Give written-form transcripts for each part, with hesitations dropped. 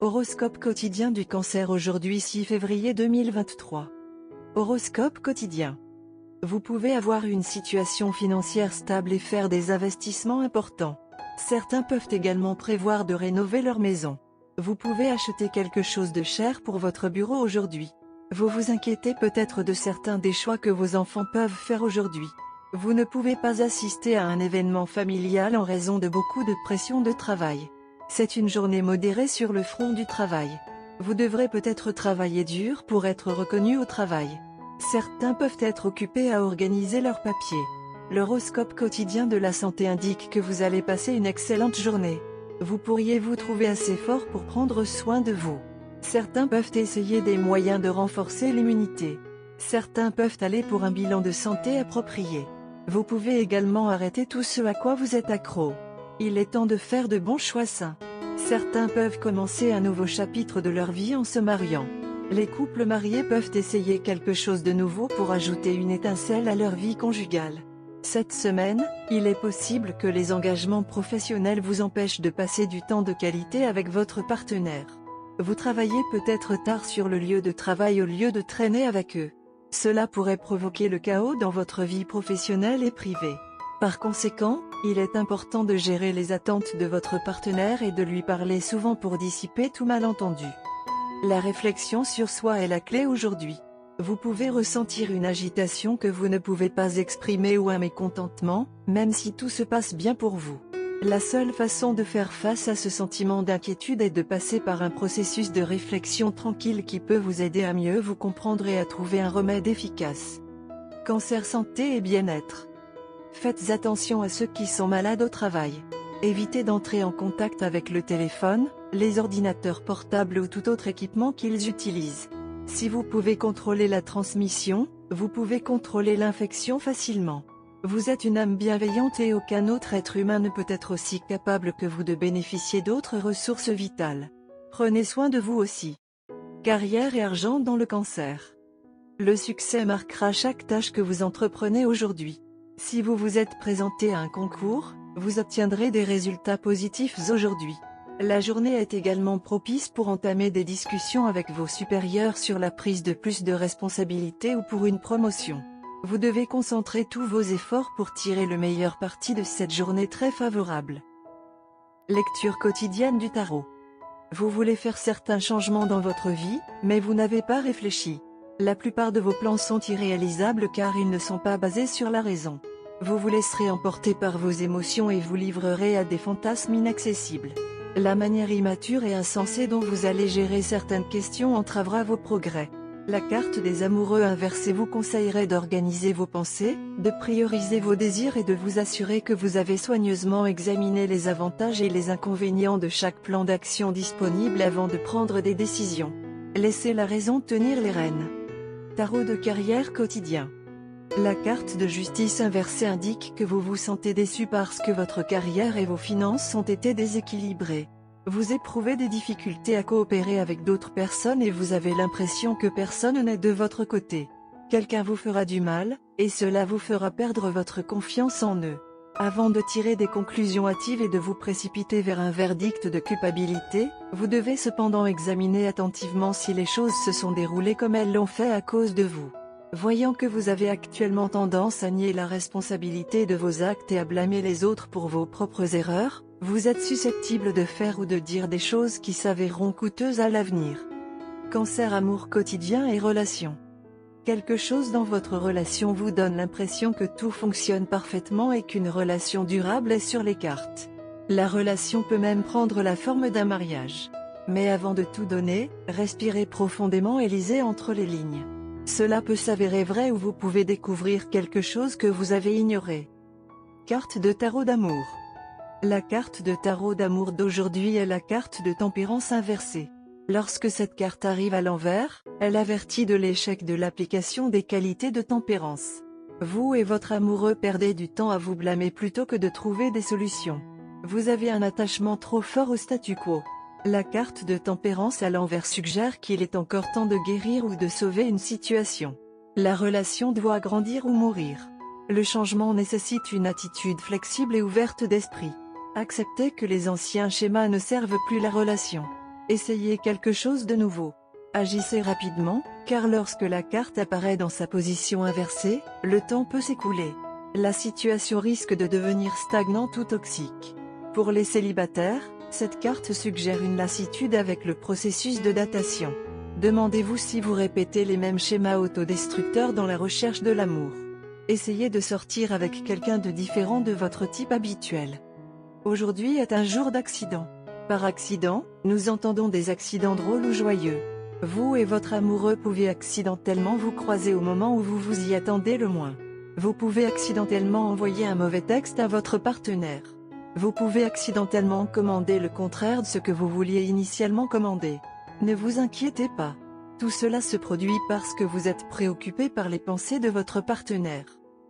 Horoscope quotidien du Cancer aujourd'hui 6 février 2023. Horoscope quotidien. Vous pouvez avoir une situation financière stable et faire des investissements importants. Certains peuvent également prévoir de rénover leur maison. Vous pouvez acheter quelque chose de cher pour votre bureau aujourd'hui. Vous vous inquiétez peut-être de certains des choix que vos enfants peuvent faire aujourd'hui. Vous ne pouvez pas assister à un événement familial en raison de beaucoup de pression de travail. C'est une journée modérée sur le front du travail. Vous devrez peut-être travailler dur pour être reconnu au travail. Certains peuvent être occupés à organiser leurs papiers. L'horoscope quotidien de la santé indique que vous allez passer une excellente journée. Vous pourriez vous trouver assez fort pour prendre soin de vous. Certains peuvent essayer des moyens de renforcer l'immunité. Certains peuvent aller pour un bilan de santé approprié. Vous pouvez également arrêter tout ce à quoi vous êtes accro. Il est temps de faire de bons choix sains. Certains peuvent commencer un nouveau chapitre de leur vie en se mariant. Les couples mariés peuvent essayer quelque chose de nouveau pour ajouter une étincelle à leur vie conjugale. Cette semaine, il est possible que les engagements professionnels vous empêchent de passer du temps de qualité avec votre partenaire. Vous travaillez peut-être tard sur le lieu de travail au lieu de traîner avec eux. Cela pourrait provoquer le chaos dans votre vie professionnelle et privée. Par conséquent, il est important de gérer les attentes de votre partenaire et de lui parler souvent pour dissiper tout malentendu. La réflexion sur soi est la clé aujourd'hui. Vous pouvez ressentir une agitation que vous ne pouvez pas exprimer ou un mécontentement, même si tout se passe bien pour vous. La seule façon de faire face à ce sentiment d'inquiétude est de passer par un processus de réflexion tranquille qui peut vous aider à mieux vous comprendre et à trouver un remède efficace. Cancer santé et bien-être. Faites attention à ceux qui sont malades au travail. Évitez d'entrer en contact avec le téléphone, les ordinateurs portables ou tout autre équipement qu'ils utilisent. Si vous pouvez contrôler la transmission, vous pouvez contrôler l'infection facilement. Vous êtes une âme bienveillante et aucun autre être humain ne peut être aussi capable que vous de bénéficier d'autres ressources vitales. Prenez soin de vous aussi. Carrière et argent dans le Cancer. Le succès marquera chaque tâche que vous entreprenez aujourd'hui. Si vous vous êtes présenté à un concours, vous obtiendrez des résultats positifs aujourd'hui. La journée est également propice pour entamer des discussions avec vos supérieurs sur la prise de plus de responsabilités ou pour une promotion. Vous devez concentrer tous vos efforts pour tirer le meilleur parti de cette journée très favorable. Lecture quotidienne du tarot. Vous voulez faire certains changements dans votre vie, mais vous n'avez pas réfléchi. La plupart de vos plans sont irréalisables car ils ne sont pas basés sur la raison. Vous vous laisserez emporter par vos émotions et vous livrerez à des fantasmes inaccessibles. La manière immature et insensée dont vous allez gérer certaines questions entravera vos progrès. La carte des amoureux inversée vous conseillerait d'organiser vos pensées, de prioriser vos désirs et de vous assurer que vous avez soigneusement examiné les avantages et les inconvénients de chaque plan d'action disponible avant de prendre des décisions. Laissez la raison tenir les rênes. Tarot de carrière quotidien. La carte de justice inversée indique que vous vous sentez déçu parce que votre carrière et vos finances ont été déséquilibrées. Vous éprouvez des difficultés à coopérer avec d'autres personnes et vous avez l'impression que personne n'est de votre côté. Quelqu'un vous fera du mal, et cela vous fera perdre votre confiance en eux. Avant de tirer des conclusions hâtives et de vous précipiter vers un verdict de culpabilité, vous devez cependant examiner attentivement si les choses se sont déroulées comme elles l'ont fait à cause de vous. Voyant que vous avez actuellement tendance à nier la responsabilité de vos actes et à blâmer les autres pour vos propres erreurs, vous êtes susceptible de faire ou de dire des choses qui s'avéreront coûteuses à l'avenir. Cancer amour quotidien et relations. Quelque chose dans votre relation vous donne l'impression que tout fonctionne parfaitement et qu'une relation durable est sur les cartes. La relation peut même prendre la forme d'un mariage. Mais avant de tout donner, respirez profondément et lisez entre les lignes. Cela peut s'avérer vrai ou vous pouvez découvrir quelque chose que vous avez ignoré. Carte de tarot d'amour. La carte de tarot d'amour d'aujourd'hui est la carte de tempérance inversée. Lorsque cette carte arrive à l'envers, elle avertit de l'échec de l'application des qualités de tempérance. Vous et votre amoureux perdez du temps à vous blâmer plutôt que de trouver des solutions. Vous avez un attachement trop fort au statu quo. La carte de tempérance à l'envers suggère qu'il est encore temps de guérir ou de sauver une situation. La relation doit grandir ou mourir. Le changement nécessite une attitude flexible et ouverte d'esprit. Acceptez que les anciens schémas ne servent plus la relation. Essayez quelque chose de nouveau. Agissez rapidement, car lorsque la carte apparaît dans sa position inversée, le temps peut s'écouler. La situation risque de devenir stagnante ou toxique. Pour les célibataires, cette carte suggère une lassitude avec le processus de datation. Demandez-vous si vous répétez les mêmes schémas autodestructeurs dans la recherche de l'amour. Essayez de sortir avec quelqu'un de différent de votre type habituel. Aujourd'hui est un jour d'accident. Par accident, nous entendons des accidents drôles ou joyeux. Vous et votre amoureux pouvez accidentellement vous croiser au moment où vous vous y attendez le moins. Vous pouvez accidentellement envoyer un mauvais texte à votre partenaire. Vous pouvez accidentellement commander le contraire de ce que vous vouliez initialement commander. Ne vous inquiétez pas. Tout cela se produit parce que vous êtes préoccupé par les pensées de votre partenaire.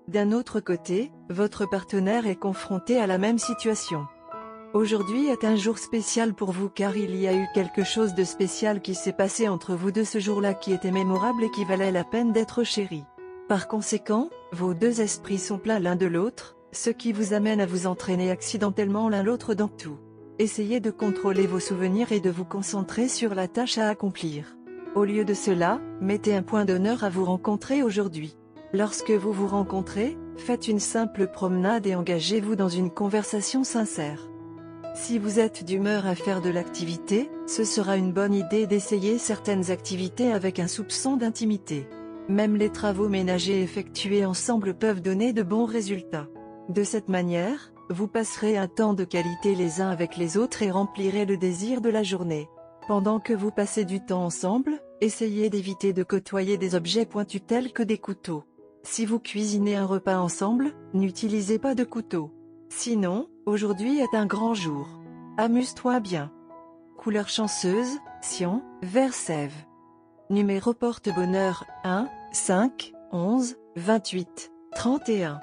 D'un autre côté, votre partenaire est confronté à la même situation. Aujourd'hui est un jour spécial pour vous car il y a eu quelque chose de spécial qui s'est passé entre vous deux ce jour-là qui était mémorable et qui valait la peine d'être chéri. Par conséquent, vos deux esprits sont pleins l'un de l'autre, ce qui vous amène à vous entraîner accidentellement l'un l'autre dans tout. Essayez de contrôler vos souvenirs et de vous concentrer sur la tâche à accomplir. Au lieu de cela, mettez un point d'honneur à vous rencontrer aujourd'hui. Lorsque vous vous rencontrez, faites une simple promenade et engagez-vous dans une conversation sincère. Si vous êtes d'humeur à faire de l'activité, ce sera une bonne idée d'essayer certaines activités avec un soupçon d'intimité. Même les travaux ménagers effectués ensemble peuvent donner de bons résultats. De cette manière, vous passerez un temps de qualité les uns avec les autres et remplirez le désir de la journée. Pendant que vous passez du temps ensemble, essayez d'éviter de côtoyer des objets pointus tels que des couteaux. Si vous cuisinez un repas ensemble, n'utilisez pas de couteau. Sinon, aujourd'hui est un grand jour. Amuse-toi bien. Couleur chanceuse, cyan, vert sève. Numéro porte-bonheur, 1, 5, 11, 28, 31.